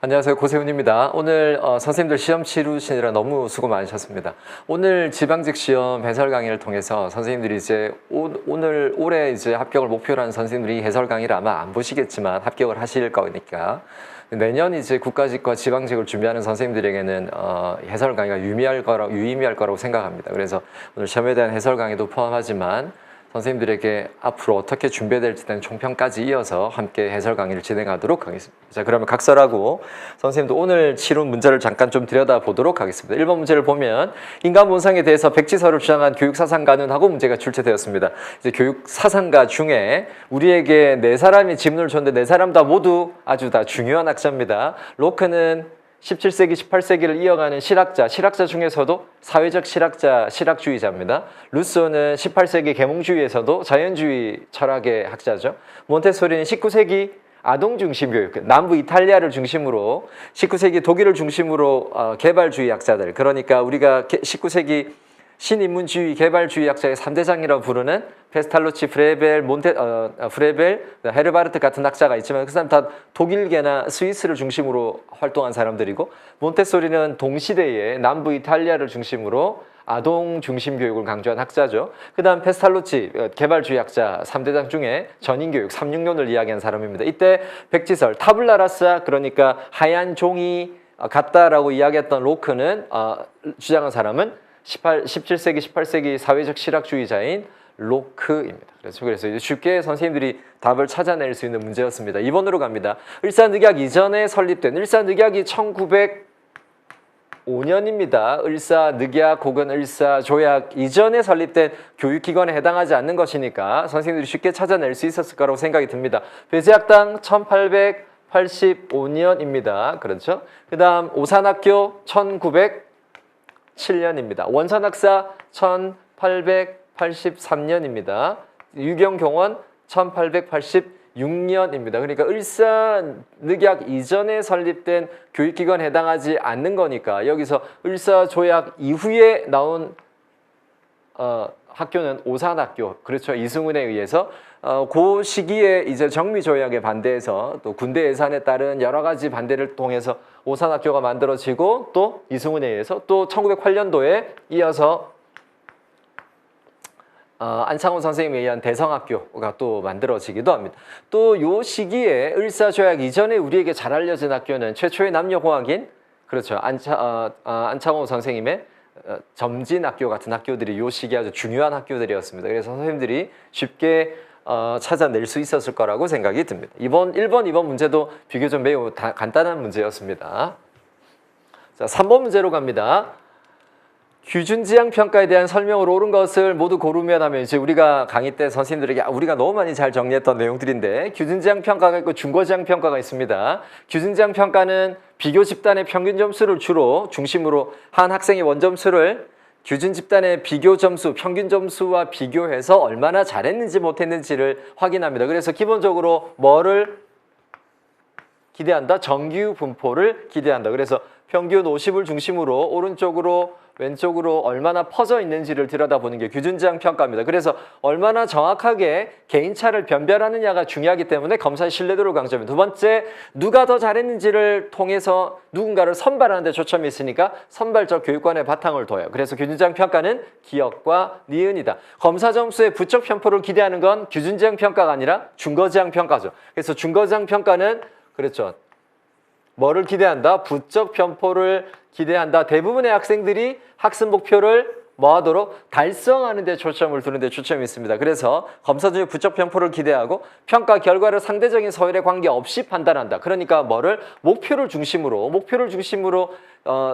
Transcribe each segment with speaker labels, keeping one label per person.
Speaker 1: 안녕하세요. 고세훈입니다. 오늘 선생님들 시험 치르시느라 너무 수고 많으셨습니다. 오늘 지방직 시험 해설 강의를 통해서 선생님들이 이제 올해 이제 합격을 목표로 하는 선생님들이 해설 강의를 아마 안 보시겠지만 합격을 하실 거니까 내년 이제 국가직과 지방직을 준비하는 선생님들에게는 해설 강의가 유의미할 거라고 생각합니다. 그래서 오늘 시험에 대한 해설 강의도 포함하지만 선생님들에게 앞으로 어떻게 준비해야 될지 대한 총평까지 이어서 함께 해설 강의를 진행하도록 하겠습니다. 자, 그러면 각설하고 선생님도 오늘 치룬 문제를 잠깐 좀 들여다보도록 하겠습니다. 1번 문제를 보면 인간 본성에 대해서 백지설을 주장한 교육사상가는 하고 문제가 출제되었습니다. 이제 교육사상가 중에 우리에게 네 사람이 지문을 줬는데 네 사람 다 모두 아주 다 중요한 학자입니다. 로크는 17세기, 18세기를 이어가는 실학자 중에서도 사회적 실학자, 실학주의자입니다. 루소는 18세기 계몽주의에서도 자연주의 철학의 학자죠. 몬테소리는 19세기 아동중심 교육, 남부 이탈리아를 중심으로 19세기 독일을 중심으로 개발주의 학자들, 그러니까 우리가 19세기 신인문주의 개발주의학자의 3대장이라고 부르는 페스탈로치, 프레벨, 헤르바르트 같은 학자가 있지만 그 사람 다 독일계나 스위스를 중심으로 활동한 사람들이고, 몬테소리는 동시대의 남부 이탈리아를 중심으로 아동 중심 교육을 강조한 학자죠. 그 다음 페스탈로치, 개발주의 학자 3대장 중에 전인교육, 삼육론을 이야기한 사람입니다. 이때 백지설, 타블라라사, 그러니까 하얀 종이 같다라고 이야기했던 로크는 주장한 사람은 17세기, 18세기 사회적 실학주의자인 로크입니다. 그래서 이제 쉽게 선생님들이 답을 찾아낼 수 있는 문제였습니다. 2번으로 갑니다. 을사늑약 이전에 설립된, 을사늑약이 1905년입니다. 을사늑약 혹은 을사조약 이전에 설립된 교육기관에 해당하지 않는 것이니까 선생님들이 쉽게 찾아낼 수 있었을 거라고 생각이 듭니다. 배제학당 1885년입니다. 그렇죠? 그 다음 오산학교 1907년입니다. 원산학사 1883년입니다. 유경경원 1886년입니다. 그러니까 을사늑약 이전에 설립된 교육기관에 해당하지 않는 거니까 여기서 을사조약 이후에 나온 학교는 오산학교, 그렇죠. 이승훈에 의해서 그 시기에 이제 정미조약에 반대해서 또 군대 예산에 따른 여러 가지 반대를 통해서 오산학교가 만들어지고 또 이승훈에 의해서 또 1908년도에 이어서 안창호 선생님에 의한 대성학교가 또 만들어지기도 합니다. 또 요 시기에 을사조약 이전에 우리에게 잘 알려진 학교는 최초의 남녀공학인, 그렇죠. 안창호 선생님의 점진학교 같은 학교들이 요 시기에 아주 중요한 학교들이었습니다. 그래서 선생님들이 쉽게 찾아낼 수 있었을 거라고 생각이 듭니다. 1번, 2번 문제도 비교적 매우 간단한 문제였습니다. 자, 3번 문제로 갑니다. 규준지향 평가에 대한 설명으로 옳은 것을 모두 고르면 하면 이제 우리가 강의 때 선생님들에게 우리가 너무 많이 잘 정리했던 내용들인데, 규준지향 평가가 있고 중거지향 평가가 있습니다. 규준지향 평가는 비교 집단의 평균 점수를 주로 중심으로 한 학생의 원점수를 규준 집단의 비교 점수, 평균 점수와 비교해서 얼마나 잘했는지 못했는지를 확인합니다. 그래서 기본적으로 뭐를 기대한다? 정규 분포를 기대한다. 그래서 평균 50을 중심으로 오른쪽으로 왼쪽으로 얼마나 퍼져 있는지를 들여다보는 게 규준지향 평가입니다. 그래서 얼마나 정확하게 개인차를 변별하느냐가 중요하기 때문에 검사의 신뢰도를 강조합니다. 두 번째, 누가 더 잘했는지를 통해서 누군가를 선발하는 데 초점이 있으니까 선발적 교육관의 바탕을 둬요. 그래서 규준지향 평가는 기억과 니은이다. 검사 점수의 부적 편포를 기대하는 건 규준지향 평가가 아니라 중거지향 평가죠. 그래서 중거지향 평가는 그렇죠. 뭐를 기대한다? 부적 편포를 기대한다. 대부분의 학생들이 학습 목표를 뭐하도록 달성하는 데 초점을 두는 데 초점이 있습니다. 그래서 검사 중에 부적 편포를 기대하고 평가 결과를 상대적인 서열에 관계없이 판단한다. 그러니까 뭐를 목표를 중심으로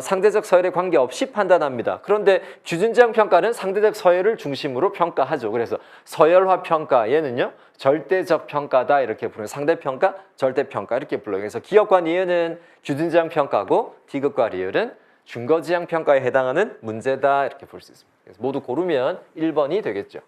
Speaker 1: 상대적 서열에 관계없이 판단합니다. 그런데 규준지향 평가는 상대적 서열을 중심으로 평가하죠. 그래서 서열화 평가, 얘는요 절대적 평가다 이렇게 부르는, 상대평가, 절대평가 이렇게 불러요. 그래서 기억과 니은은 규준지향 평가고 디귿과 리을은 중거지향 평가에 해당하는 문제다 이렇게 볼 수 있습니다. 그래서 모두 고르면 1번이 되겠죠.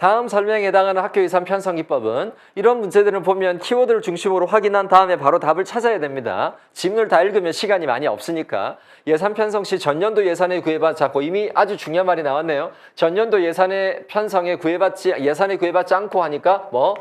Speaker 1: 다음 설명에 해당하는 학교 예산 편성 기법은, 이런 문제들을 보면 키워드를 중심으로 확인한 다음에 바로 답을 찾아야 됩니다. 지문을 다 읽으면 시간이 많이 없으니까. 예산 편성 시 전년도 예산에 구애받지 않고, 이미 아주 중요한 말이 나왔네요. 전년도 예산의 편성에 예산에 구애받지 않고 하니까 뭐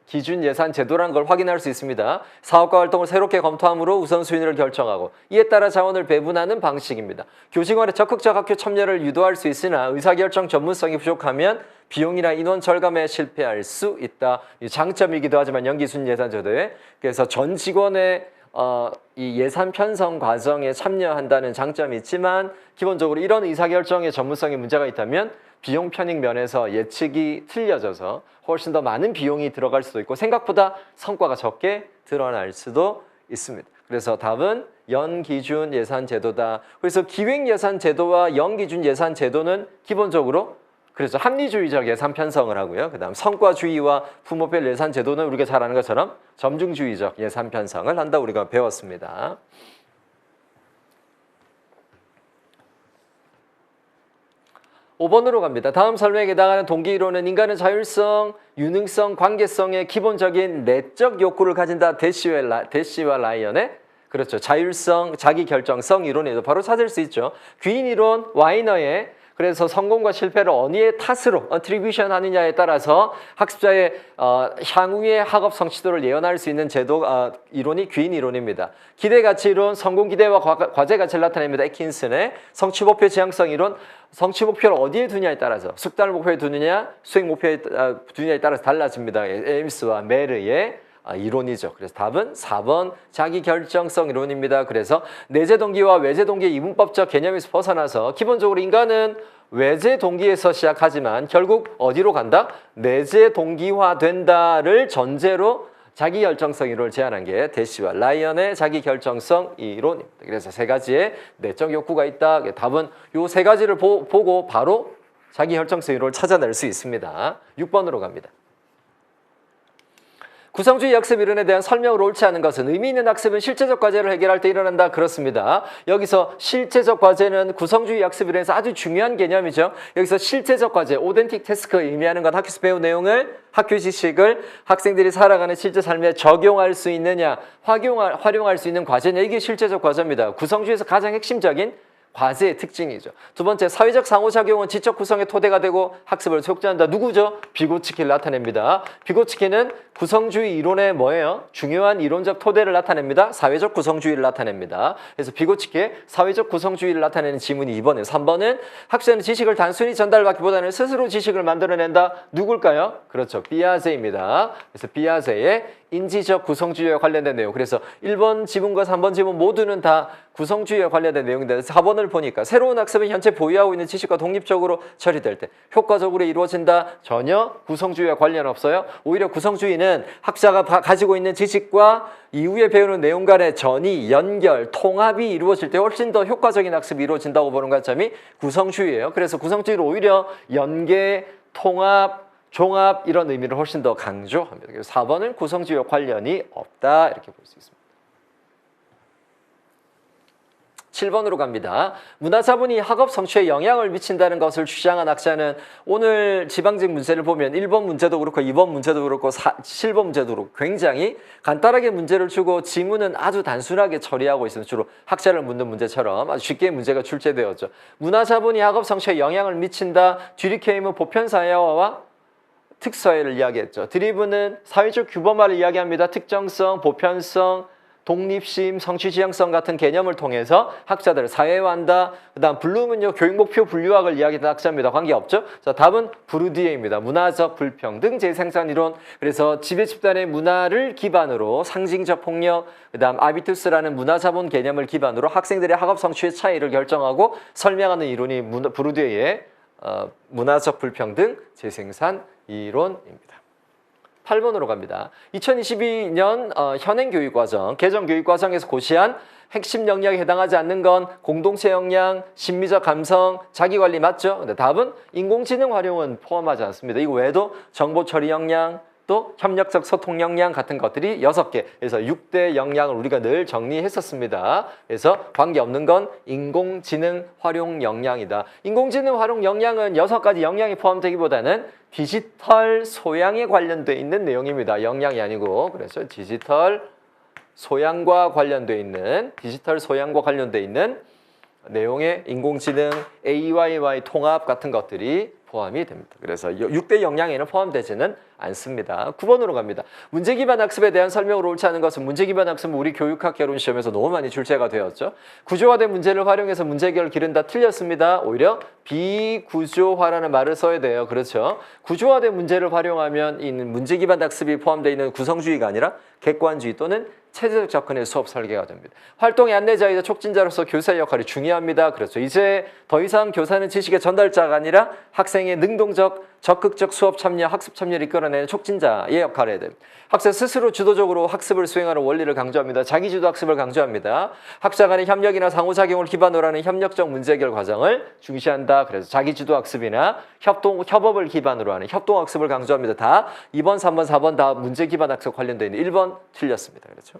Speaker 1: 기준 예산 제도라는 걸 확인할 수 있습니다. 사업과 활동을 새롭게 검토함으로 우선순위를 결정하고 이에 따라 자원을 배분하는 방식입니다. 교직원의 적극적 학교 참여를 유도할 수 있으나 의사결정 전문성이 부족하면 비용이나 인원 절감에 실패할 수 있다. 장점이기도 하지만 연기순 예산 제도에 그래서 전 직원의 이 예산 편성 과정에 참여한다는 장점이 있지만 기본적으로 이런 의사결정의 전문성에 문제가 있다면 비용 편익 면에서 예측이 틀려져서 훨씬 더 많은 비용이 들어갈 수도 있고 생각보다 성과가 적게 드러날 수도 있습니다. 그래서 답은 연기준 예산 제도다. 그래서 기획 예산 제도와 연기준 예산 제도는 기본적으로 그래서 합리주의적 예산 편성을 하고요. 그다음 성과주의와 부모별 예산 제도는 우리가 잘 아는 것처럼 점중주의적 예산 편성을 한다 우리가 배웠습니다. 5번으로 갑니다. 다음 설명에 해당하는 동기이론은 인간은 자율성, 유능성, 관계성의 기본적인 내적 욕구를 가진다. 대시와 라이언의 그렇죠. 자율성, 자기결정성 이론에도 바로 찾을 수 있죠. 귀인이론, 와이너의 그래서 성공과 실패를 어디의 탓으로 attribution 하느냐에 따라서 학습자의 향후의 학업 성취도를 예언할 수 있는 제도 이론이 귀인 이론입니다. 기대가치 이론, 성공 기대와 과제 가치를 나타냅니다. 애킨슨의 성취목표 지향성 이론, 성취 목표를 어디에 두냐에 따라서 숙달 목표에 두느냐, 수행 목표에 두느냐에 따라서 달라집니다. 에임스와 메르의 이론이죠. 그래서 답은 4번 자기결정성 이론입니다. 그래서 내재 동기와 외재 동기의 이분법적 개념에서 벗어나서 기본적으로 인간은 외재 동기에서 시작하지만 결국 어디로 간다? 내재 동기화 된다를 전제로 자기결정성 이론을 제안한 게 대시와 라이언의 자기결정성 이론입니다. 그래서 세 가지의 내적 욕구가 있다. 답은 이 세 가지를 보고 바로 자기결정성 이론을 찾아낼 수 있습니다. 6번으로 갑니다. 구성주의 학습 이론에 대한 설명을 옳지 않은 것은 의미 있는 학습은 실제적 과제를 해결할 때 일어난다. 그렇습니다. 여기서 실제적 과제는 구성주의 학습 이론에서 아주 중요한 개념이죠. 여기서 실제적 과제, 오덴틱 태스크가 의미하는 건 학교에서 배운 내용을 학교 지식을 학생들이 살아가는 실제 삶에 적용할 수 있느냐, 활용할 수 있는 과제냐 이게 실제적 과제입니다. 구성주의에서 가장 핵심적인 과제의 특징이죠. 두 번째, 사회적 상호작용은 지적 구성의 토대가 되고 학습을 촉진한다. 누구죠? 비고츠키를 나타냅니다. 비고츠키는 구성주의 이론의 뭐예요? 중요한 이론적 토대를 나타냅니다. 사회적 구성주의를 나타냅니다. 그래서 비고츠키의 사회적 구성주의를 나타내는 지문이 2번이에요. 3번은 학생은 지식을 단순히 전달받기보다는 스스로 지식을 만들어낸다. 누굴까요? 그렇죠. 피아제입니다. 그래서 피아제의 인지적 구성주의와 관련된 내용. 그래서 1번 지문과 3번 지문 모두는 다 구성주의와 관련된 내용인데 4번을 보니까 새로운 학습은 현재 보유하고 있는 지식과 독립적으로 처리될 때 효과적으로 이루어진다. 전혀 구성주의와 관련 없어요. 오히려 구성주의는 학자가 가지고 있는 지식과 이후에 배우는 내용 간의 전이, 연결, 통합이 이루어질 때 훨씬 더 효과적인 학습이 이루어진다고 보는 관점이 구성주의예요. 그래서 구성주의를 오히려 연계, 통합, 종합 이런 의미를 훨씬 더 강조합니다. 그래서 4번은 구성주의와 관련이 없다 이렇게 볼 수 있습니다. 7번으로 갑니다. 문화자본이 학업 성취에 영향을 미친다는 것을 주장한 학자는 오늘 지방직 문제를 보면 1번 문제도 그렇고 2번 문제도 그렇고 7번 문제도 그렇고 굉장히 간단하게 문제를 주고 지문은 아주 단순하게 처리하고 있습니다. 주로 학자를 묻는 문제처럼 아주 쉽게 문제가 출제되었죠. 문화자본이 학업 성취에 영향을 미친다. 듀리케임은 보편사회화와 특사회를 이야기했죠. 드리브는 사회적 규범화를 이야기합니다. 특정성, 보편성, 독립심, 성취지향성 같은 개념을 통해서 학자들을 사회화한다. 그 다음 블룸은요. 교육목표 분류학을 이야기하는 학자입니다. 관계없죠. 자, 답은 부르디에입니다. 문화적 불평등 재생산 이론. 그래서 지배 집단의 문화를 기반으로 상징적 폭력, 그 다음 아비투스라는 문화자본 개념을 기반으로 학생들의 학업 성취의 차이를 결정하고 설명하는 이론이 부르디에의 문화적 불평등 재생산 이론입니다. 8번으로 갑니다. 2022년 현행 교육과정, 개정 교육과정에서 고시한 핵심 역량에 해당하지 않는 건 공동체 역량, 심리적 감성, 자기관리 맞죠? 근데 답은 인공지능 활용은 포함하지 않습니다. 이거 외에도 정보 처리 역량, 또 협력적 소통 역량 같은 것들이 6개, 그래서 6대 역량을 우리가 늘 정리했었습니다. 그래서 관계없는 건 인공지능 활용 역량이다. 인공지능 활용 역량은 6가지 역량이 포함되기보다는 디지털 소양에 관련돼 있는 내용입니다. 역량이 아니고. 그래서 디지털 소양과 관련돼 있는 내용의 인공지능, AIY 통합 같은 것들이 포함이 됩니다. 그래서 6대 역량에는 포함되지는 않습니다. 9번으로 갑니다. 문제 기반 학습에 대한 설명으로 옳지 않은 것은 문제 기반 학습은 우리 교육학 개론 시험에서 너무 많이 출제가 되었죠. 구조화된 문제를 활용해서 문제 해결을 기른다. 틀렸습니다. 오히려 비구조화라는 말을 써야 돼요. 그렇죠. 구조화된 문제를 활용하면 이 문제 기반 학습이 포함되어 있는 구성주의가 아니라 객관주의 또는 체제적 접근의 수업 설계가 됩니다. 활동의 안내자이자 촉진자로서 교사의 역할이 중요합니다. 그렇죠. 이제 더 이상 교사는 지식의 전달자가 아니라 학생의 능동적, 적극적 수업 참여, 학습 참여를 이끌어내는 촉진자의 역할을 해야 됩니다. 학생 스스로 주도적으로 학습을 수행하는 원리를 강조합니다. 자기주도 학습을 강조합니다. 학자 간의 협력이나 상호작용을 기반으로 하는 협력적 문제 해결 과정을 중시한다. 그래서 자기주도 학습이나 협업을 기반으로 하는 협동학습을 강조합니다. 다 2번, 3번, 4번 다 문제 기반 학습 관련되어 있는 1번 틀렸습니다. 그렇죠?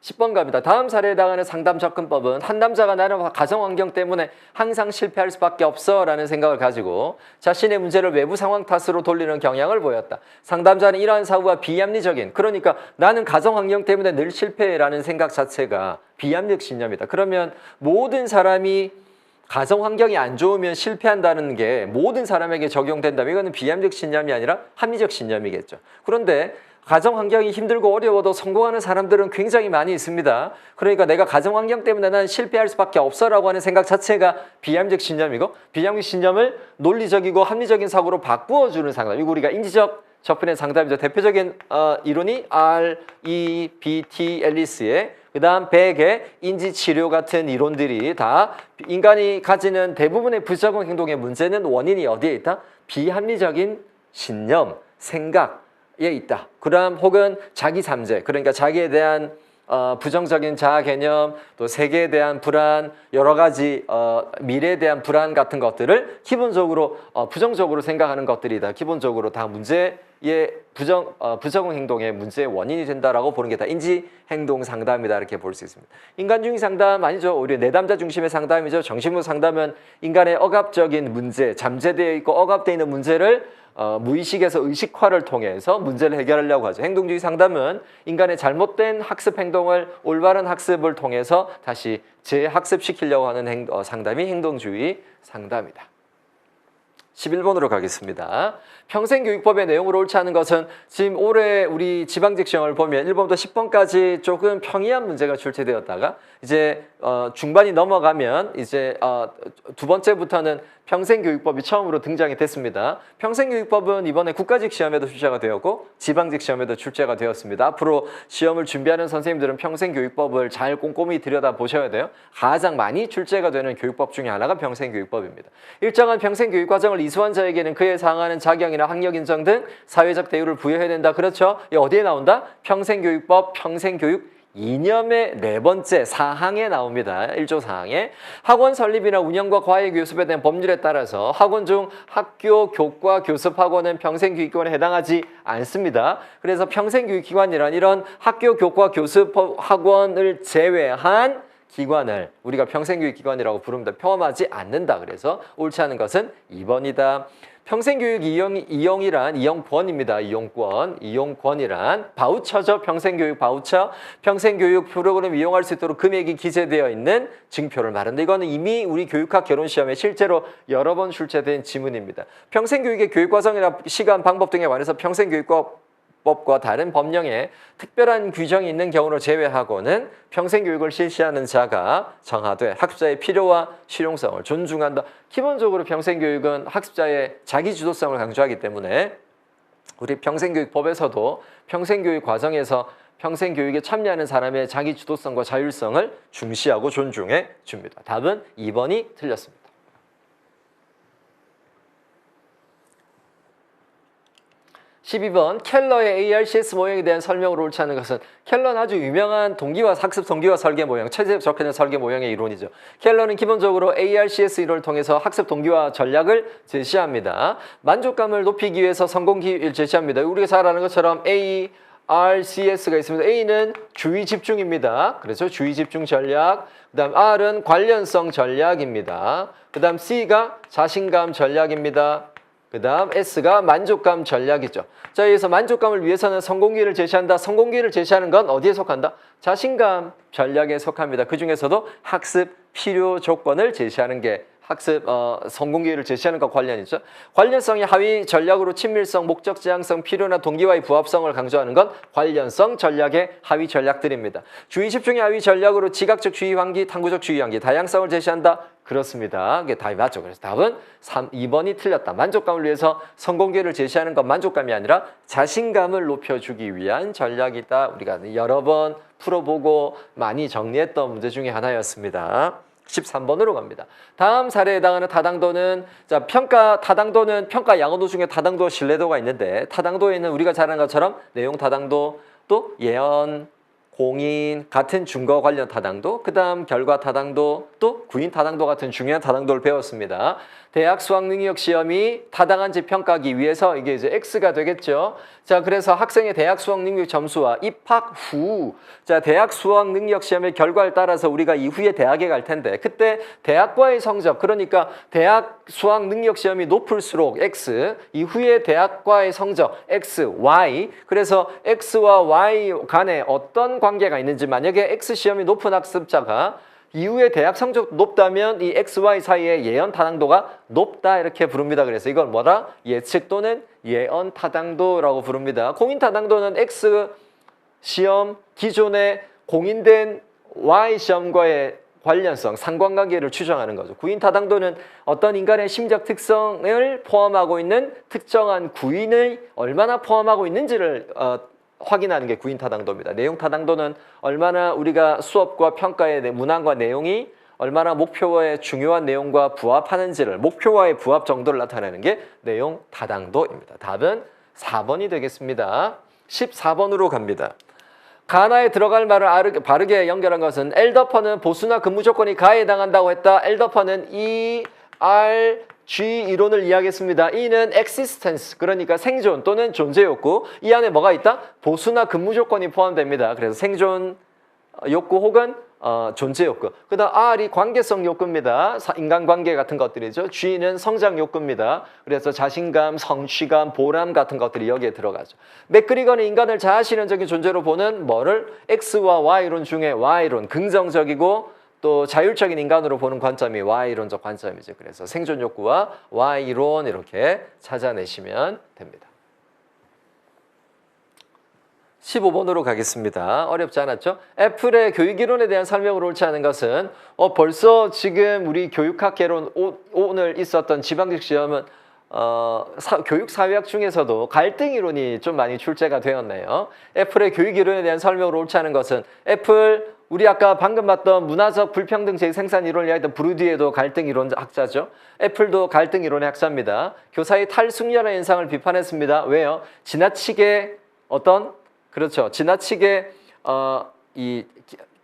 Speaker 1: 10번 갑니다. 다음 사례에 해당하는 상담 접근법은 한 남자가 나는 가정 환경 때문에 항상 실패할 수밖에 없어 라는 생각을 가지고 자신의 문제를 외부 상황 탓으로 돌리는 경향을 보였다. 상담자는 이러한 사고가 비합리적인, 그러니까 나는 가정 환경 때문에 늘 실패라는 생각 자체가 비합리적 신념이다. 그러면 모든 사람이 가정 환경이 안 좋으면 실패한다는 게 모든 사람에게 적용된다면 이거는 비합리적 신념이 아니라 합리적 신념이겠죠. 그런데 가정 환경이 힘들고 어려워도 성공하는 사람들은 굉장히 많이 있습니다. 그러니까 내가 가정 환경 때문에 난 실패할 수밖에 없어라고 하는 생각 자체가 비합리적 신념이고, 비합리적 신념을 논리적이고 합리적인 사고로 바꾸어주는 상담. 이거 우리가 인지적 접근의 상담이죠. 대표적인 이론이 R, E, B, T, 앨리스의 그 다음 백의 인지치료 같은 이론들이 다 인간이 가지는 대부분의 부작용 행동의 문제는 원인이 어디에 있다? 비합리적인 신념, 생각 에 있다. 그다음 혹은 자기 잠재, 그러니까 자기에 대한 부정적인 자아 개념, 또 세계에 대한 불안, 여러 가지 미래에 대한 불안 같은 것들을 기본적으로 부정적으로 생각하는 것들이다. 기본적으로 다 문제의 부정적 행동의 문제의 원인이 된다라고 보는 게 다 인지 행동 상담이다 이렇게 볼 수 있습니다. 인간 중심 상담 아니죠. 우리 내담자 중심의 상담이죠. 정신무 상담은 인간의 억압적인 문제, 잠재되어 있고 억압되어 있는 문제를 무의식에서 의식화를 통해서 문제를 해결하려고 하죠. 행동주의 상담은 인간의 잘못된 학습 행동을 올바른 학습을 통해서 다시 재학습시키려고 하는 상담이 행동주의 상담이다. 11번으로 가겠습니다. 평생교육법의 내용으로 옳지 않은 것은 지금 올해 우리 지방직 시험을 보면 1번부터 10번까지 조금 평이한 문제가 출제되었다가 이제 중반이 넘어가면 이제 두 번째부터는 평생교육법이 처음으로 등장이 됐습니다. 평생교육법은 이번에 국가직 시험에도 출제가 되었고 지방직 시험에도 출제가 되었습니다. 앞으로 시험을 준비하는 선생님들은 평생교육법을 잘 꼼꼼히 들여다보셔야 돼요. 가장 많이 출제가 되는 교육법 중에 하나가 평생교육법입니다. 일정한 평생교육 과정을 이수한 자에게는 그에 상하는 자격이나 학력 인정 등 사회적 대우를 부여해야 된다. 그렇죠? 이 어디에 나온다? 평생교육법 평생교육 이념의 4번째 사항에 나옵니다. 1조 사항에 학원 설립이나 운영과 과외 교습에 대한 법률에 따라서 학원 중 학교, 교과, 교습 학원은 평생교육기관에 해당하지 않습니다. 그래서 평생교육기관이란 이런 학교, 교과, 교습 학원을 제외한 기관을 우리가 평생교육기관이라고 부릅니다. 포함하지 않는다. 그래서 옳지 않은 것은 2번이다. 평생교육 이용이란 이용권입니다. 이용권이란 바우처죠. 평생교육 바우처. 평생교육 프로그램 이용할 수 있도록 금액이 기재되어 있는 증표를 말하는데 이거는 이미 우리 교육학 결혼시험에 실제로 여러 번 출제된 지문입니다. 평생교육의 교육과정이나 시간, 방법 등에 관해서 평생교육법과 다른 법령에 특별한 규정이 있는 경우를 제외하고는 평생교육을 실시하는 자가 정하되 학습자의 필요와 실용성을 존중한다. 기본적으로 평생교육은 학습자의 자기주도성을 강조하기 때문에 우리 평생교육법에서도 평생교육 과정에서 평생교육에 참여하는 사람의 자기주도성과 자율성을 중시하고 존중해 줍니다. 답은 2번이 틀렸습니다. 12번 켈러의 ARCS 모형에 대한 설명으로 옳지 않은 것은 켈러는 아주 유명한 학습 동기화 설계 모형, 체제적 접근의 설계 모형의 이론이죠. 켈러는 기본적으로 ARCS 이론을 통해서 학습 동기화 전략을 제시합니다. 만족감을 높이기 위해서 성공기를 제시합니다. 우리가 잘 아는 것처럼 ARCS가 있습니다. A는 주의 집중입니다. 그래서 주의 집중 전략. 그 다음 R은 관련성 전략입니다. 그 다음 C가 자신감 전략입니다. 그 다음 S가 만족감 전략이죠. 자, 여기서 만족감을 위해서는 성공기를 제시한다. 성공기를 제시하는 건 어디에 속한다? 자신감 전략에 속합니다. 그 중에서도 학습 필요 조건을 제시하는 게 학습 성공 기회를 제시하는 것과 관련이죠. 관련성이 하위 전략으로 친밀성, 목적 지향성, 필요나 동기와의 부합성을 강조하는 건 관련성 전략의 하위 전략들입니다. 주의 집중의 하위 전략으로 지각적 주의 환기, 탐구적 주의 환기, 다양성을 제시한다. 그렇습니다. 그게 답이 맞죠. 그래서 답은 2번이 틀렸다. 만족감을 위해서 성공 기회를 제시하는 건 만족감이 아니라 자신감을 높여주기 위한 전략이다. 우리가 여러 번 풀어보고 많이 정리했던 문제 중에 하나였습니다. 13번으로 갑니다. 다음 사례에 해당하는 타당도는 자 타당도는 평가 양어도 중에 타당도 신뢰도가 있는데 타당도에는 우리가 잘 아는 것처럼 내용 타당도 또 예언 공인 같은 증거 관련 타당도, 그 다음 결과 타당도, 또 구인 타당도 같은 중요한 타당도를 배웠습니다. 대학 수학 능력 시험이 타당한지 평가하기 위해서 이게 이제 X가 되겠죠. 자, 그래서 학생의 대학 수학 능력 점수와 입학 후, 자, 대학 수학 능력 시험의 결과를 따라서 우리가 이후에 대학에 갈 텐데, 그때 대학과의 성적, 그러니까 대학 수학 능력 시험이 높을수록 X, 이후에 대학과의 성적 X, Y, 그래서 X와 Y 간에 어떤 관계가 있는지, 만약에 X 시험이 높은 학습자가 이후에 대학 성적 높다면 이 XY 사이의 예언 타당도가 높다 이렇게 부릅니다. 그래서 이걸 뭐라? 예측 또는 예언 타당도라고 부릅니다. 공인 타당도는 X 시험 기존에 공인된 Y 시험과의 관련성, 상관관계를 추정하는 거죠. 구인 타당도는 어떤 인간의 심적 특성을 포함하고 있는 특정한 구인을 얼마나 포함하고 있는지를 확인하는 게 구인 타당도입니다. 내용 타당도는 얼마나 우리가 수업과 평가의 문항과 내용이 얼마나 목표와의 중요한 내용과 부합하는지를, 목표와의 부합 정도를 나타내는 게 내용 타당도입니다. 답은 4번이 되겠습니다. 14번으로 갑니다. 가나에 들어갈 말을 바르게 연결한 것은 엘더퍼는 보수나 근무 조건이 가에 해당한다고 했다. 엘더퍼는 G 이론을 이야기했습니다. E는 existence, 그러니까 생존 또는 존재 욕구. 이 안에 뭐가 있다? 보수나 근무 조건이 포함됩니다. 그래서 생존 욕구 혹은 존재 욕구. 그 다음 R이 관계성 욕구입니다. 인간관계 같은 것들이죠. G는 성장 욕구입니다. 그래서 자신감, 성취감, 보람 같은 것들이 여기에 들어가죠. 맥그리거는 인간을 자아실현적인 존재로 보는 뭐를? X와 Y론 중에 Y론, 긍정적이고 또 자율적인 인간으로 보는 관점이 Y론적 관점이죠. 그래서 생존 욕구와 Y론 이렇게 찾아내시면 됩니다. 15번으로 가겠습니다. 어렵지 않았죠? 애플의 교육이론에 대한 설명으로 옳지 않은 것은 벌써 지금 우리 교육학개론 오늘 있었던 지방직 시험은 교육사회학 중에서도 갈등이론이 좀 많이 출제가 되었네요. 애플의 교육이론에 대한 설명으로 옳지 않은 것은 애플 우리 아까 방금 봤던 문화적 불평등 재생산 이론을 이야기했던 브루디에도 갈등 이론 학자죠. 애플도 갈등 이론의 학자입니다. 교사의 탈숙녀라는 현상을 비판했습니다. 왜요? 지나치게 지나치게 이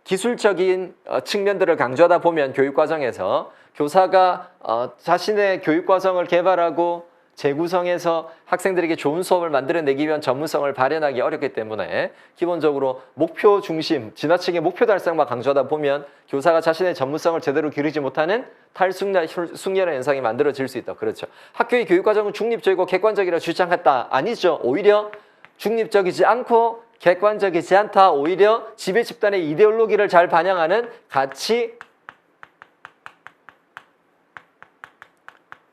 Speaker 1: 기술적인 측면들을 강조하다 보면 교육 과정에서 교사가 자신의 교육 과정을 개발하고 재구성해서 학생들에게 좋은 수업을 만들어내기 위한 전문성을 발현하기 어렵기 때문에 기본적으로 목표 중심, 지나치게 목표 달성만 강조하다 보면 교사가 자신의 전문성을 제대로 기르지 못하는 탈숙녀의 현상이 만들어질 수 있다. 그렇죠. 학교의 교육과정은 중립적이고 객관적이라 주장했다. 아니죠. 오히려 중립적이지 않고 객관적이지 않다. 오히려 지배 집단의 이데올로기를 잘 반영하는 가치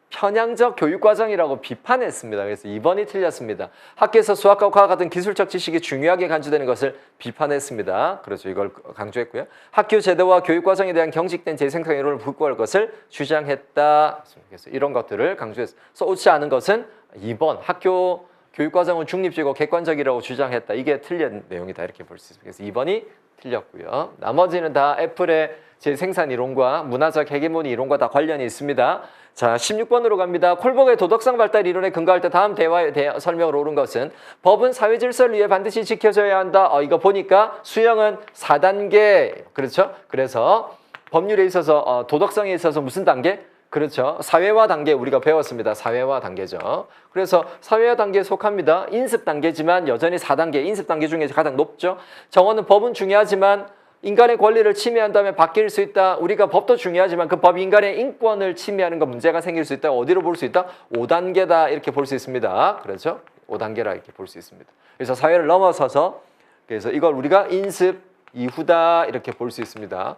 Speaker 1: 편향적 교육과정이라고 비판했습니다. 그래서 2번이 틀렸습니다. 학교에서 수학과 과학 같은 기술적 지식이 중요하게 간주되는 것을 비판했습니다. 그렇죠. 이걸 강조했고요. 학교 제도와 교육과정에 대한 경직된 재생산 이론을 불구할 것을 주장했다. 그래서 이런 것들을 강조했습니다. 그래서 옳지 않은 것은 2번 학교 교육과정은 중립적이고 객관적이라고 주장했다. 이게 틀린 내용이다. 이렇게 볼 수 있습니다. 그래서 2번이 틀렸고요. 나머지는 다 애플의 재생산 이론과 문화적 헤게모니 이론과 다 관련이 있습니다. 자, 16번으로 갑니다. 콜복의 도덕성 발달 이론에 근거할 때 다음 대화의 설명으로 옳은 것은 법은 사회 질서를 위해 반드시 지켜져야 한다. 이거 보니까 수형은 4단계. 그렇죠? 그래서 법률에 있어서 도덕성에 있어서 무슨 단계? 그렇죠. 사회화 단계 우리가 배웠습니다. 사회화 단계죠. 그래서 사회화 단계에 속합니다. 인습 단계지만 여전히 4단계, 인습 단계 중에 가장 높죠. 정원은 법은 중요하지만 인간의 권리를 침해한다면 바뀔 수 있다. 우리가 법도 중요하지만 그 법이 인간의 인권을 침해하는 거 문제가 생길 수 있다. 어디로 볼 수 있다? 5단계다. 이렇게 볼 수 있습니다. 그렇죠? 5단계라 이렇게 볼 수 있습니다. 그래서 사회를 넘어서서 그래서 이걸 우리가 인습 이후다 이렇게 볼 수 있습니다.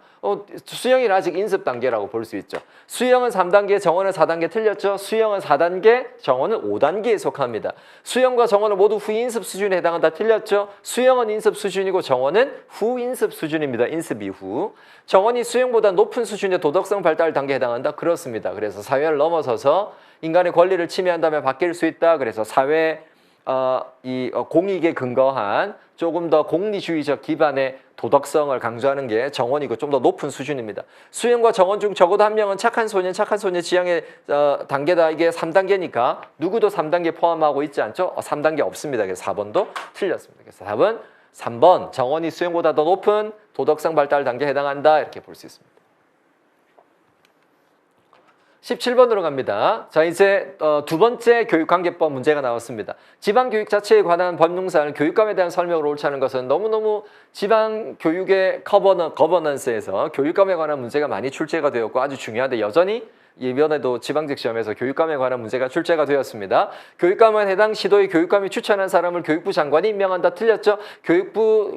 Speaker 1: 수영이는 아직 인습 단계라고 볼 수 있죠. 수영은 3단계, 정원은 4단계 틀렸죠. 수영은 4단계, 정원은 5단계에 속합니다. 수영과 정원은 모두 후인습 수준에 해당한다 틀렸죠. 수영은 인습 수준이고 정원은 후인습 수준입니다. 인습 이후. 정원이 수영보다 높은 수준의 도덕성 발달 단계에 해당한다. 그렇습니다. 그래서 사회를 넘어서서 인간의 권리를 침해한다면 바뀔 수 있다. 그래서 사회 공익에 근거한 조금 더 공리주의적 기반의 도덕성을 강조하는 게 정원이고 좀 더 높은 수준입니다. 수영과 정원 중 적어도 한 명은 착한 소년 지향의 단계다. 이게 3단계니까 누구도 3단계 포함하고 있지 않죠? 3단계 없습니다. 그래서 4번도 틀렸습니다. 그래서 답은 3번 정원이 수영보다 더 높은 도덕성 발달 단계에 해당한다. 이렇게 볼 수 있습니다. 17번으로 갑니다. 자, 이제 두 번째 교육관계법 문제가 나왔습니다. 지방교육 자체에 관한 법률사항, 교육감에 대한 설명으로 옳지 않은 것은 너무너무 지방교육의 거버넌스에서 교육감에 관한 문제가 많이 출제가 되었고 아주 중요한데 여전히 이번에도 지방직 시험에서 교육감에 관한 문제가 출제가 되었습니다. 교육감은 해당 시도의 교육감이 추천한 사람을 교육부 장관이 임명한다. 틀렸죠?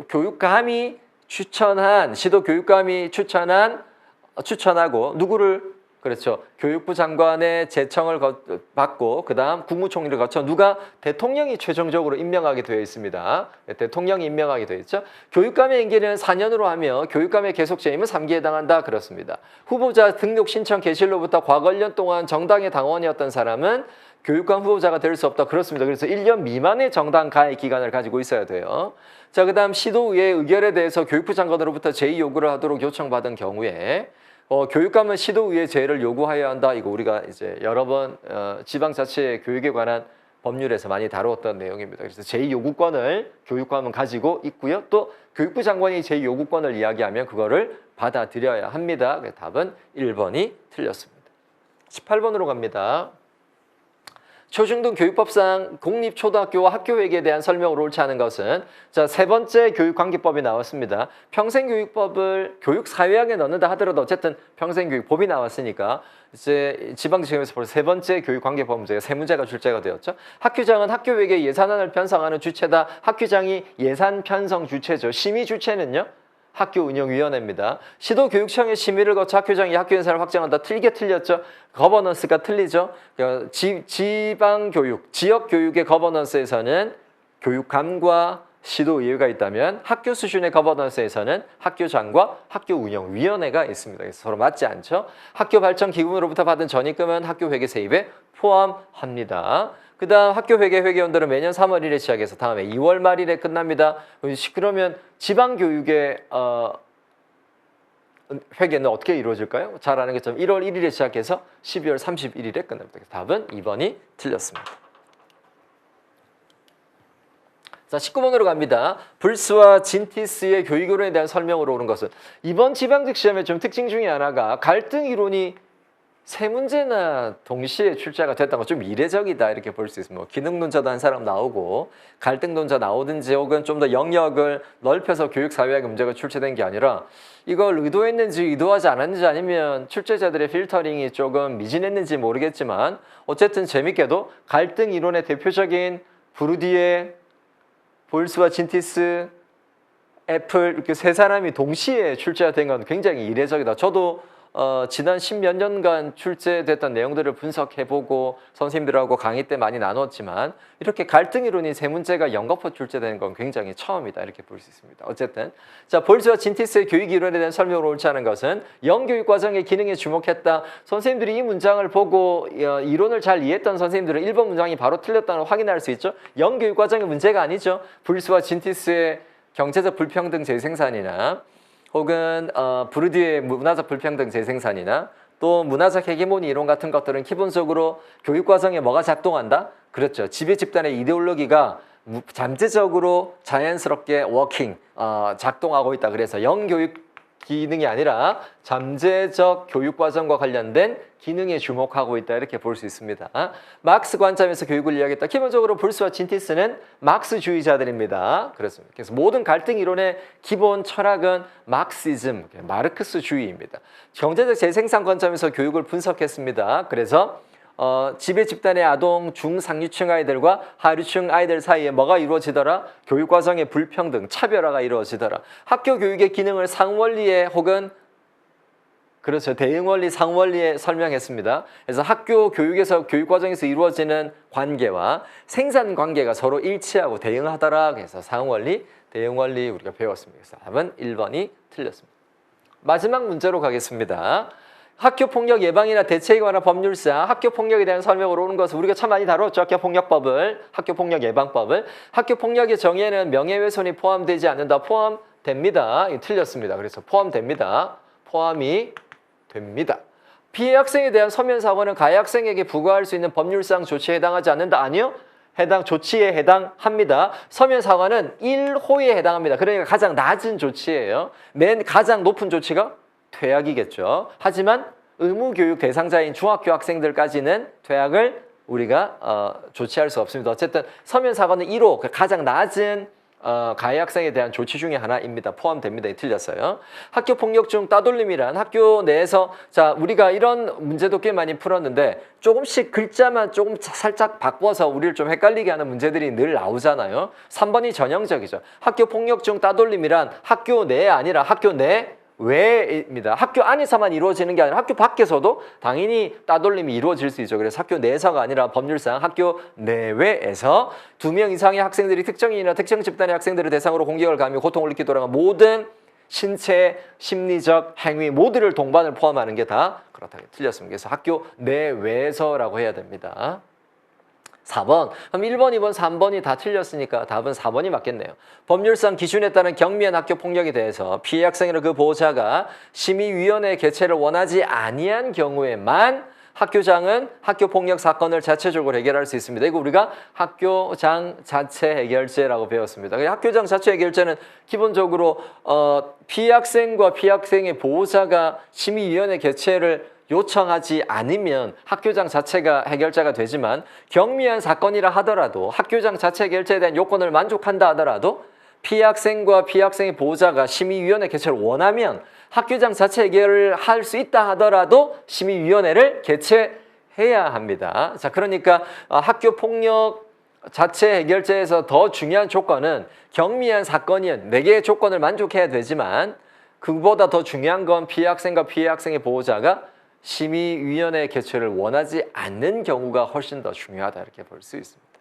Speaker 1: 교육감이 추천한, 시도 교육감이 추천하고 누구를 그렇죠. 교육부 장관의 제청을 받고 그 다음 국무총리를 거쳐 누가 대통령이 최종적으로 임명하게 되어 있습니다. 대통령이 임명하게 되어 있죠. 교육감의 임기는 4년으로 하며 교육감의 계속 재임은 3기에 해당한다. 그렇습니다. 후보자 등록 신청 개시일로부터 과거 1년 동안 정당의 당원이었던 사람은 교육감 후보자가 될 수 없다. 그렇습니다. 그래서 1년 미만의 정당 가입 기간을 가지고 있어야 돼요. 자, 그 다음 시도의회 의결에 대해서 교육부 장관으로부터 제의 요구를 하도록 요청받은 경우에 교육감은 시도의회 제의를 요구하여야 한다. 이거 우리가 이제 여러 번 지방자치 교육에 관한 법률에서 많이 다루었던 내용입니다. 그래서 제의 요구권을 교육감은 가지고 있고요. 또 교육부 장관이 제의 요구권을 이야기하면 그거를 받아들여야 합니다. 그래서 답은 1번이 틀렸습니다. 18번으로 갑니다. 초중등 교육법상 공립초등학교와 학교회계에 대한 설명으로 옳지 않은 것은 자, 세 번째 교육관계법이 나왔습니다. 평생교육법을 교육사회학에 넣는다 하더라도 어쨌든 평생교육법이 나왔으니까 이제 지방지검에서 벌써 세 번째 교육관계법 문제가 세 문제가 출제가 되었죠. 학교장은 학교회계 예산안을 편성하는 주체다. 학교장이 예산 편성 주체죠. 심의 주체는요? 학교운영위원회입니다. 시도교육청의 심의를 거쳐 학교장이 학교 예산을 확정한다. 틀렸죠. 거버넌스가 틀리죠. 지방교육, 지역교육의 거버넌스에서는 교육감과 시도의회가 있다면 학교 수준의 거버넌스에서는 학교장과 학교운영위원회가 있습니다. 그래서 서로 맞지 않죠. 학교 발전 기금으로부터 받은 전입금은 학교회계 세입에 포함합니다. 그 다음 학교회계 회계원들은 매년 3월 1일에 시작해서 다음에 2월 말일에 끝납니다. 그러면 지방교육의 회계는 어떻게 이루어질까요? 잘 아는 것처럼 1월 1일에 시작해서 12월 31일에 끝납니다. 답은 2번이 틀렸습니다. 자, 19번으로 갑니다. 불스와 진티스의 교육 이론에 대한 설명으로 오는 것은 이번 지방직 시험의 좀 특징 중에 하나가 갈등 이론이 세 문제나 동시에 출제가 됐다는 건 좀 이례적이다 이렇게 볼 수 있습니다. 기능론자도 한 사람 나오고 갈등론자 나오든지 혹은 좀 더 영역을 넓혀서 교육사회학 문제가 출제된 게 아니라 이걸 의도했는지 의도하지 않았는지 아니면 출제자들의 필터링이 조금 미진했는지 모르겠지만 어쨌든 재밌게도 갈등 이론의 대표적인 부르디에, 볼스와 진티스, 애플 이렇게 세 사람이 동시에 출제가 된 건 굉장히 이례적이다. 저도 지난 10몇 년간 출제됐던 내용들을 분석해보고 선생님들하고 강의 때 많이 나눴지만 이렇게 갈등 이론이 세 문제가 연거푸 출제되는 건 굉장히 처음이다 이렇게 볼 수 있습니다. 어쨌든 자, 볼스와 진티스의 교육 이론에 대한 설명으로 옳지 않은 것은 영교육 과정의 기능에 주목했다. 선생님들이 이 문장을 보고 이론을 잘 이해했던 선생님들은 1번 문장이 바로 틀렸다는 걸 확인할 수 있죠. 영교육 과정의 문제가 아니죠. 볼스와 진티스의 경제적 불평등 재생산이나 혹은 부르디의 문화적 불평등 재생산이나 또 문화적 헤게모니 이론 같은 것들은 기본적으로 교육과정에 뭐가 작동한다? 그렇죠. 지배 집단의 이데올로기가 잠재적으로 자연스럽게 작동하고 있다. 그래서 영교육 기능이 아니라 잠재적 교육과정과 관련된 기능에 주목하고 있다 이렇게 볼 수 있습니다. 막스 관점에서 교육을 이야기했다. 기본적으로 볼스와 진티스는 막스주의자들입니다. 그렇습니다. 그래서 모든 갈등 이론의 기본 철학은 마르크스주의입니다. 경제적 재생산 관점에서 교육을 분석했습니다. 그래서 지배 집단의 아동 중상류층 아이들과 하류층 아이들 사이에 뭐가 이루어지더라? 교육 과정의 불평등, 차별화가 이루어지더라. 학교 교육의 기능을 상원리에 혹은 그렇죠. 대응원리, 상원리에 설명했습니다. 그래서 학교 교육에서 교육 과정에서 이루어지는 관계와 생산 관계가 서로 일치하고 대응하더라. 그래서 상원리, 대응원리 우리가 배웠습니다. 그래서 답은 1번이 틀렸습니다. 마지막 문제로 가겠습니다. 학교폭력 예방이나 대책에 관한 법률상 학교폭력에 대한 설명으로 오는 것을 우리가 참 많이 다뤘죠. 학교폭력법을, 학교폭력 예방법을. 학교폭력의 정의에는 명예훼손이 포함되지 않는다. 포함됩니다. 이거 틀렸습니다. 그래서 포함됩니다. 포함이 됩니다. 피해 학생에 대한 서면 사과는 가해 학생에게 부과할 수 있는 법률상 조치에 해당하지 않는다. 아니요. 해당 조치에 해당합니다. 서면 사과는 1호에 해당합니다. 그러니까 가장 낮은 조치예요. 맨 가장 높은 조치가 퇴학이겠죠. 하지만 의무교육 대상자인 중학교 학생들까지는 퇴학을 우리가 조치할 수 없습니다. 어쨌든 서면 사과는 1호, 가장 낮은 가해 학생에 대한 조치 중에 하나입니다. 포함됩니다. 틀렸어요. 학교 폭력 중 따돌림이란 학교 내에서 자 우리가 이런 문제도 꽤 많이 풀었는데 조금씩 글자만 조금 살짝 바꿔서 우리를 좀 헷갈리게 하는 문제들이 늘 나오잖아요. 3번이 전형적이죠. 학교 폭력 중 따돌림이란 학교 내에 아니라 학교 내 외입니다. 학교 안에서만 이루어지는 게 아니라 학교 밖에서도 당연히 따돌림이 이루어질 수 있죠. 그래서 학교 내에서가 아니라 법률상 학교 내외에서 2명 이상의 학생들이 특정인이나 특정 집단의 학생들을 대상으로 공격을 가하며 고통을 일으키도록 하는 모든 신체, 심리적 행위 모두를 동반을 포함하는 게 다 그렇다고 틀렸습니다. 그래서 학교 내외에서라고 해야 됩니다. 4번. 그럼 1번, 2번, 3번이 다 틀렸으니까 답은 4번이 맞겠네요. 법률상 기준에 따른 경미한 학교 폭력에 대해서 피해 학생이나 그 보호자가 심의위원회 개최를 원하지 아니한 경우에만 학교장은 학교 폭력 사건을 자체적으로 해결할 수 있습니다. 이거 우리가 학교장 자체 해결제라고 배웠습니다. 학교장 자체 해결제는 기본적으로 피해 학생과 피해 학생의 보호자가 심의위원회 개최를 요청하지 않으면 학교장 자체가 해결자가 되지만 경미한 사건이라 하더라도 학교장 자체 해결자에 대한 요건을 만족한다 하더라도 피해 학생과 피해 학생의 보호자가 심의위원회 개최를 원하면 학교장 자체 해결을 할 수 있다 하더라도 심의위원회를 개최해야 합니다. 자, 그러니까 학교 폭력 자체 해결제에서 더 중요한 조건은 경미한 사건이면 4개의 조건을 만족해야 되지만 그보다 더 중요한 건 피해 학생과 피해 학생의 보호자가 심의위원회 개최를 원하지 않는 경우가 훨씬 더 중요하다 이렇게 볼 수 있습니다.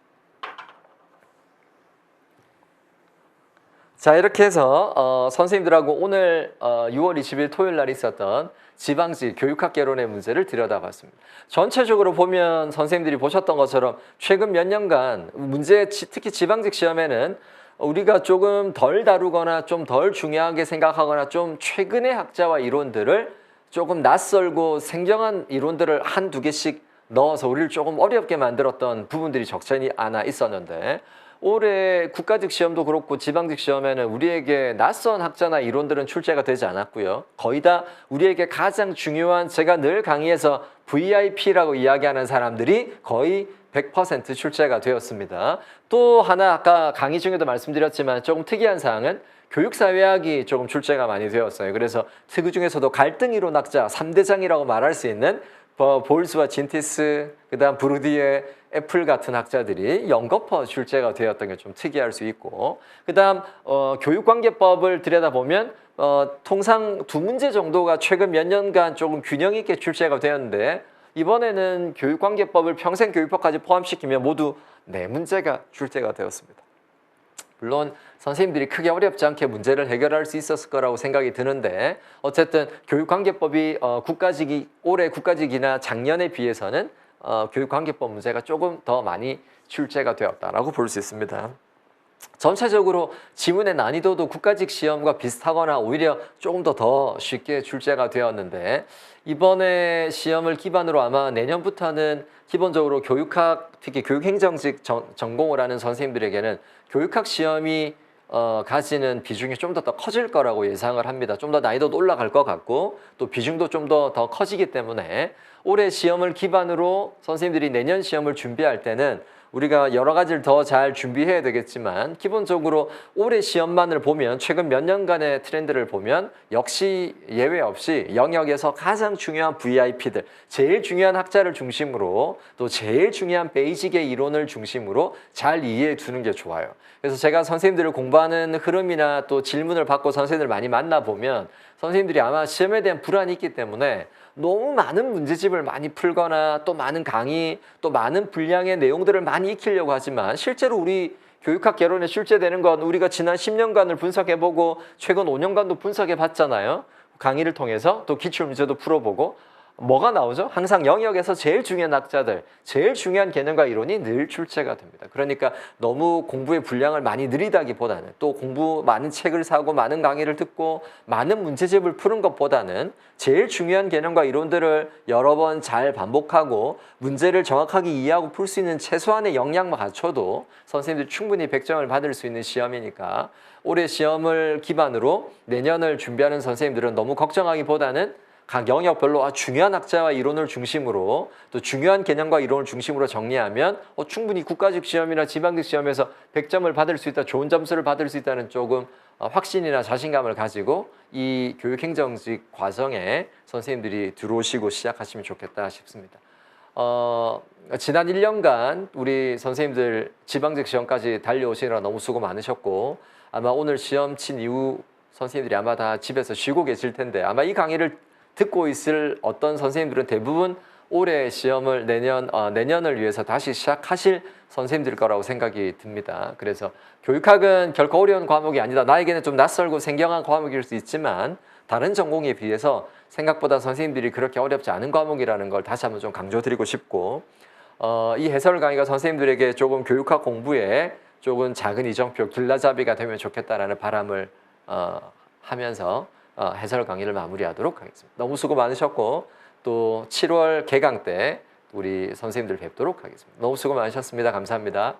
Speaker 1: 자, 이렇게 해서 선생님들하고 오늘 6월 20일 토요일 날 있었던 지방직 교육학개론의 문제를 들여다봤습니다. 전체적으로 보면 선생님들이 보셨던 것처럼 최근 몇 년간 문제, 특히 지방직 시험에는 우리가 조금 덜 다루거나 좀 덜 중요하게 생각하거나 좀 최근의 학자와 이론들을 조금 낯설고 생경한 이론들을 한두 개씩 넣어서 우리를 조금 어렵게 만들었던 부분들이 적잖이 않아 있었는데 올해 국가직 시험도 그렇고 지방직 시험에는 우리에게 낯선 학자나 이론들은 출제가 되지 않았고요. 거의 다 우리에게 가장 중요한 제가 늘 강의에서 VIP라고 이야기하는 사람들이 거의 100% 출제가 되었습니다. 또 하나 아까 강의 중에도 말씀드렸지만 조금 특이한 사항은 교육사회학이 조금 출제가 많이 되었어요. 그래서 그 중에서도 갈등 이론학자 3대장이라고 말할 수 있는 볼스와 진티스, 그다음 브루디에, 애플 같은 학자들이 연거푸 출제가 되었던 게 좀 특이할 수 있고, 그다음 교육관계법을 들여다보면 통상 2문제 정도가 최근 몇 년간 조금 균형 있게 출제가 되었는데 이번에는 교육관계법을 평생교육법까지 포함시키면 모두 4문제가 출제가 되었습니다. 물론 선생님들이 크게 어렵지 않게 문제를 해결할 수 있었을 거라고 생각이 드는데 어쨌든 교육관계법이 올해 국가직이나 작년에 비해서는 교육관계법 문제가 조금 더 많이 출제가 되었다라고 볼 수 있습니다. 전체적으로 지문의 난이도도 국가직 시험과 비슷하거나 오히려 조금 더 쉽게 출제가 되었는데 이번에 시험을 기반으로 아마 내년부터는 기본적으로 교육학, 특히 교육행정직 전공을 하는 선생님들에게는 교육학 시험이 가지는 비중이 좀 더 커질 거라고 예상을 합니다. 좀 더 난이도도 올라갈 것 같고 또 비중도 좀 더 커지기 때문에 올해 시험을 기반으로 선생님들이 내년 시험을 준비할 때는 우리가 여러 가지를 더 잘 준비해야 되겠지만 기본적으로 올해 시험만을 보면 최근 몇 년간의 트렌드를 보면 역시 예외 없이 영역에서 가장 중요한 VIP들, 제일 중요한 학자를 중심으로 또 제일 중요한 베이직의 이론을 중심으로 잘 이해해 두는 게 좋아요. 그래서 제가 선생님들을 공부하는 흐름이나 또 질문을 받고 선생님들 많이 만나보면 선생님들이 아마 시험에 대한 불안이 있기 때문에 너무 많은 문제집을 많이 풀거나 또 많은 강의, 또 많은 분량의 내용들을 많이 익히려고 하지만 실제로 우리 교육학 개론에 출제되는 건 우리가 지난 10년간을 분석해보고 최근 5년간도 분석해봤잖아요. 강의를 통해서 또 기출문제도 풀어보고 뭐가 나오죠? 항상 영역에서 제일 중요한 학자들, 제일 중요한 개념과 이론이 늘 출제가 됩니다. 그러니까 너무 공부의 분량을 많이 늘리다기보다는 또 공부 많은 책을 사고 많은 강의를 듣고 많은 문제집을 푸는 것보다는 제일 중요한 개념과 이론들을 여러 번 잘 반복하고 문제를 정확하게 이해하고 풀 수 있는 최소한의 역량만 갖춰도 선생님들이 충분히 100점을 받을 수 있는 시험이니까 올해 시험을 기반으로 내년을 준비하는 선생님들은 너무 걱정하기보다는 각 영역별로 중요한 학자와 이론을 중심으로 또 중요한 개념과 이론을 중심으로 정리하면 충분히 국가직 시험이나 지방직 시험에서 100점을 받을 수 있다, 좋은 점수를 받을 수 있다는 조금 확신이나 자신감을 가지고 이 교육행정직 과정에 선생님들이 들어오시고 시작하시면 좋겠다 싶습니다. 지난 1년간 우리 선생님들 지방직 시험까지 달려오시느라 너무 수고 많으셨고 아마 오늘 시험 친 이후 선생님들이 아마 다 집에서 쉬고 계실 텐데 아마 이 강의를 듣고 있을 어떤 선생님들은 대부분 올해 시험을 내년을 위해서 다시 시작하실 선생님들 거라고 생각이 듭니다. 그래서 교육학은 결코 어려운 과목이 아니다. 나에게는 좀 낯설고 생경한 과목일 수 있지만 다른 전공에 비해서 생각보다 선생님들이 그렇게 어렵지 않은 과목이라는 걸 다시 한번 좀 강조드리고 싶고 이 해설 강의가 선생님들에게 조금 교육학 공부에 조금 작은 이정표, 길라잡이가 되면 좋겠다라는 바람을 하면서 해설 강의를 마무리하도록 하겠습니다. 너무 수고 많으셨고 또 7월 개강 때 우리 선생님들 뵙도록 하겠습니다. 너무 수고 많으셨습니다. 감사합니다.